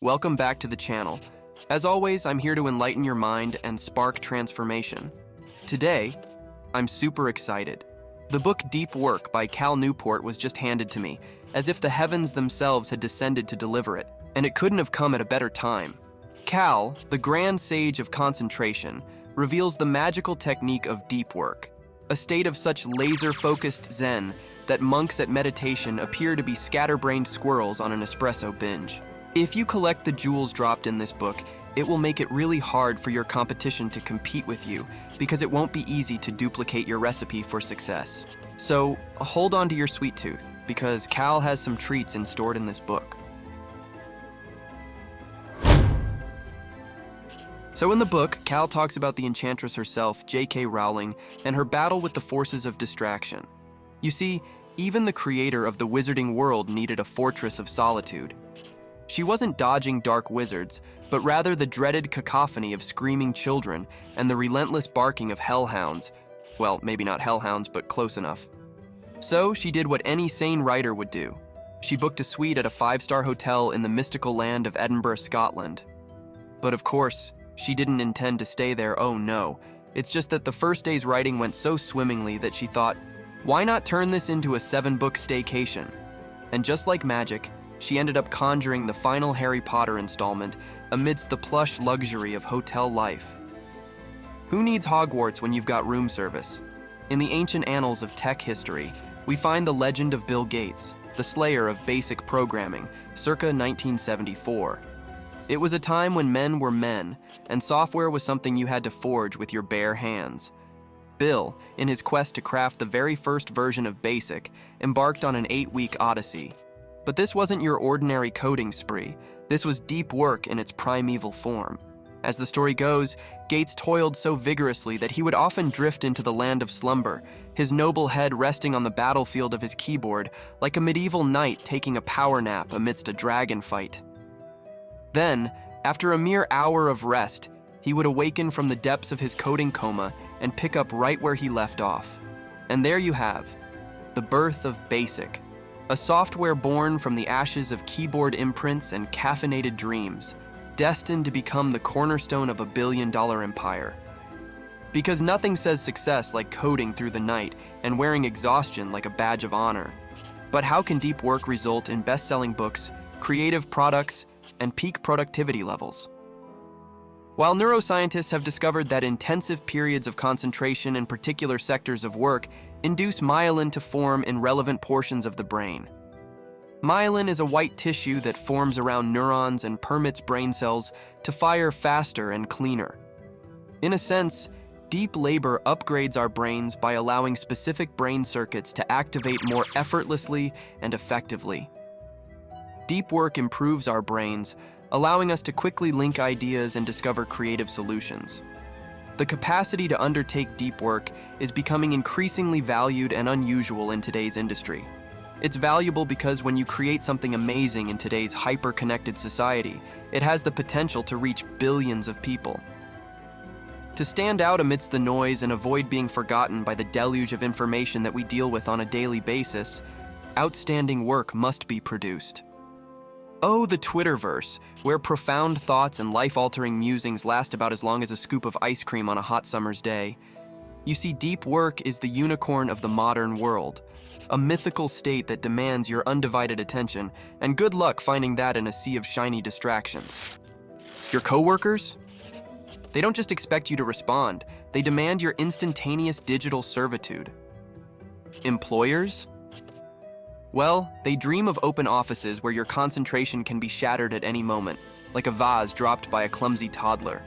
Welcome back to the channel. As always, I'm here to enlighten your mind and spark transformation. Today, I'm super excited. The book Deep Work by Cal Newport was just handed to me, as if the heavens themselves had descended to deliver it, and it couldn't have come at a better time. Cal, the grand sage of concentration, reveals the magical technique of deep work, a state of such laser-focused zen that monks at meditation appear to be scatterbrained squirrels on an espresso binge. If you collect the jewels dropped in this book, it will make it really hard for your competition to compete with you because it won't be easy to duplicate your recipe for success. So hold on to your sweet tooth because Cal has some treats stored in this book. So in the book, Cal talks about the enchantress herself, J.K. Rowling, and her battle with the forces of distraction. You see, even the creator of the wizarding world needed a fortress of solitude. She wasn't dodging dark wizards, but rather the dreaded cacophony of screaming children and the relentless barking of hellhounds. Well, maybe not hellhounds, but close enough. So she did what any sane writer would do. She booked a suite at a 5-star hotel in the mystical land of Edinburgh, Scotland. But of course, she didn't intend to stay there, oh no. It's just that the first day's writing went so swimmingly that she thought, why not turn this into a 7-book staycation? And just like magic, she ended up conjuring the final Harry Potter installment amidst the plush luxury of hotel life. Who needs Hogwarts when you've got room service? In the ancient annals of tech history, we find the legend of Bill Gates, the slayer of basic programming, circa 1974. It was a time when men were men, and software was something you had to forge with your bare hands. Bill, in his quest to craft the very first version of BASIC, embarked on an 8-week odyssey. But this wasn't your ordinary coding spree. This was deep work in its primeval form. As the story goes, Gates toiled so vigorously that he would often drift into the land of slumber, his noble head resting on the battlefield of his keyboard, like a medieval knight taking a power nap amidst a dragon fight. Then, after a mere hour of rest, he would awaken from the depths of his coding coma and pick up right where he left off. And there you have, the birth of BASIC, a software born from the ashes of keyboard imprints and caffeinated dreams, destined to become the cornerstone of a billion-dollar empire. Because nothing says success like coding through the night and wearing exhaustion like a badge of honor. But how can deep work result in best-selling books, creative products, and peak productivity levels? While neuroscientists have discovered that intensive periods of concentration in particular sectors of work induce myelin to form in relevant portions of the brain. Myelin is a white tissue that forms around neurons and permits brain cells to fire faster and cleaner. In a sense, deep labor upgrades our brains by allowing specific brain circuits to activate more effortlessly and effectively. Deep work improves our brains, allowing us to quickly link ideas and discover creative solutions. The capacity to undertake deep work is becoming increasingly valued and unusual in today's industry. It's valuable because when you create something amazing in today's hyper-connected society, it has the potential to reach billions of people. To stand out amidst the noise and avoid being forgotten by the deluge of information that we deal with on a daily basis, outstanding work must be produced. Oh, the Twitterverse, where profound thoughts and life-altering musings last about as long as a scoop of ice cream on a hot summer's day. You see, deep work is the unicorn of the modern world, a mythical state that demands your undivided attention, and good luck finding that in a sea of shiny distractions. Your coworkers? They don't just expect you to respond, they demand your instantaneous digital servitude. Employers? Well, they dream of open offices where your concentration can be shattered at any moment, like a vase dropped by a clumsy toddler.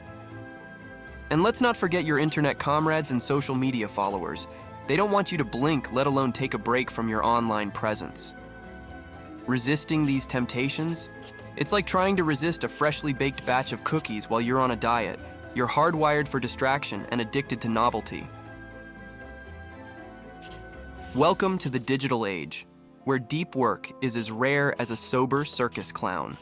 And let's not forget your internet comrades and social media followers. They don't want you to blink, let alone take a break from your online presence. Resisting these temptations? It's like trying to resist a freshly baked batch of cookies while you're on a diet. You're hardwired for distraction and addicted to novelty. Welcome to the digital age, where deep work is as rare as a sober circus clown.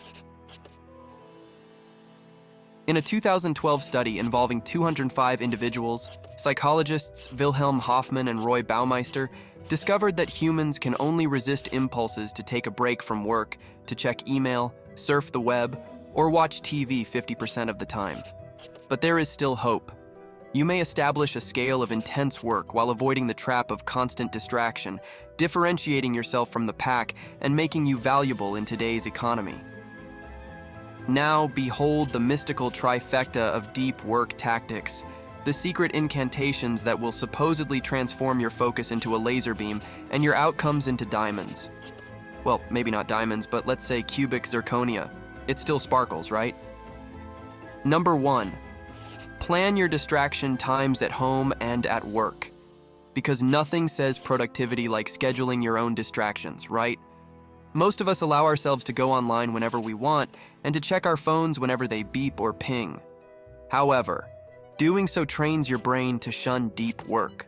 In a 2012 study involving 205 individuals, psychologists Wilhelm Hoffman and Roy Baumeister discovered that humans can only resist impulses to take a break from work, to check email, surf the web, or watch TV 50% of the time. But there is still hope. You may establish a scale of intense work while avoiding the trap of constant distraction, differentiating yourself from the pack and making you valuable in today's economy. Now, behold the mystical trifecta of deep work tactics, the secret incantations that will supposedly transform your focus into a laser beam and your outcomes into diamonds. Well, maybe not diamonds, but let's say cubic zirconia. It still sparkles, right? Number 1. Plan your distraction times at home and at work. Because nothing says productivity like scheduling your own distractions, right? Most of us allow ourselves to go online whenever we want and to check our phones whenever they beep or ping. However, doing so trains your brain to shun deep work.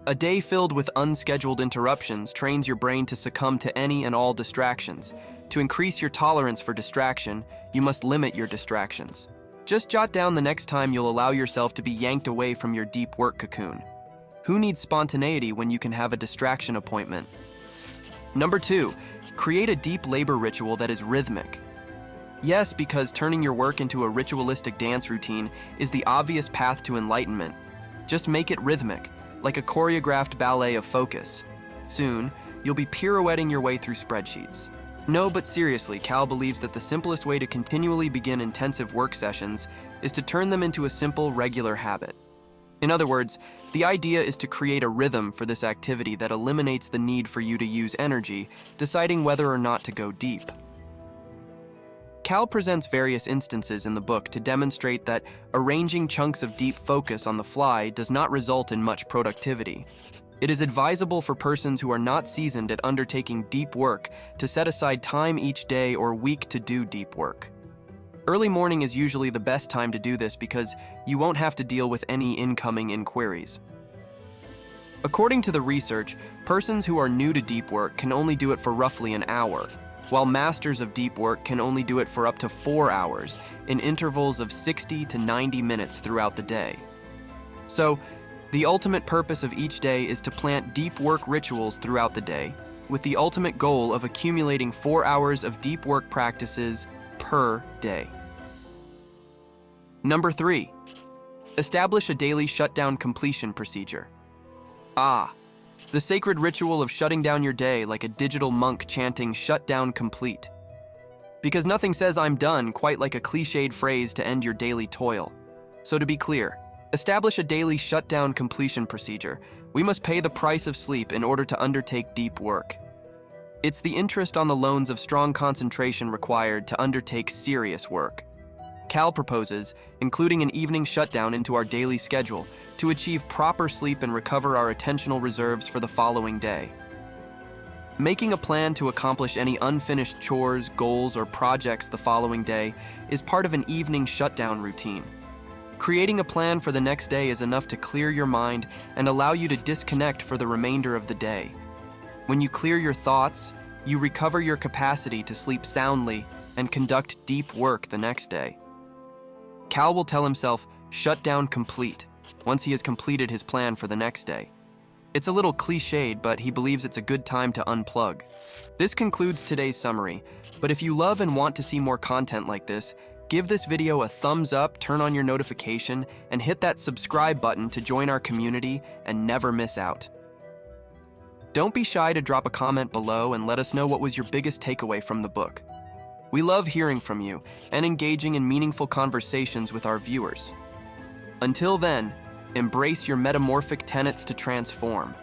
A day filled with unscheduled interruptions trains your brain to succumb to any and all distractions. To increase your tolerance for distraction, you must limit your distractions. Just jot down the next time you'll allow yourself to be yanked away from your deep work cocoon. Who needs spontaneity when you can have a distraction appointment? Number 2, create a deep labor ritual that is rhythmic. Yes, because turning your work into a ritualistic dance routine is the obvious path to enlightenment. Just make it rhythmic, like a choreographed ballet of focus. Soon, you'll be pirouetting your way through spreadsheets. No, but seriously, Cal believes that the simplest way to continually begin intensive work sessions is to turn them into a simple, regular habit. In other words, the idea is to create a rhythm for this activity that eliminates the need for you to use energy, deciding whether or not to go deep. Cal presents various instances in the book to demonstrate that arranging chunks of deep focus on the fly does not result in much productivity. It is advisable for persons who are not seasoned at undertaking deep work to set aside time each day or week to do deep work. Early morning is usually the best time to do this because you won't have to deal with any incoming inquiries. According to the research, persons who are new to deep work can only do it for roughly an hour, while masters of deep work can only do it for up to 4 hours, in intervals of 60 to 90 minutes throughout the day. So, the ultimate purpose of each day is to plant deep work rituals throughout the day, with the ultimate goal of accumulating 4 hours of deep work practices per day. Number 3, establish a daily shutdown completion procedure. The sacred ritual of shutting down your day like a digital monk chanting "shut down complete." Because nothing says "I'm done" quite like a cliched phrase to end your daily toil. So to be clear, establish a daily shutdown completion procedure. We must pay the price of sleep in order to undertake deep work. It's the interest on the loans of strong concentration required to undertake serious work. Cal proposes including an evening shutdown into our daily schedule to achieve proper sleep and recover our attentional reserves for the following day. Making a plan to accomplish any unfinished chores, goals, or projects the following day is part of an evening shutdown routine. Creating a plan for the next day is enough to clear your mind and allow you to disconnect for the remainder of the day. When you clear your thoughts, you recover your capacity to sleep soundly and conduct deep work the next day. Cal will tell himself, "shut down complete," once he has completed his plan for the next day. It's a little cliched, but he believes it's a good time to unplug. This concludes today's summary, but if you love and want to see more content like this, give this video a thumbs up, turn on your notification, and hit that subscribe button to join our community and never miss out. Don't be shy to drop a comment below and let us know what was your biggest takeaway from the book. We love hearing from you and engaging in meaningful conversations with our viewers. Until then, embrace your metamorphic tenets to transform.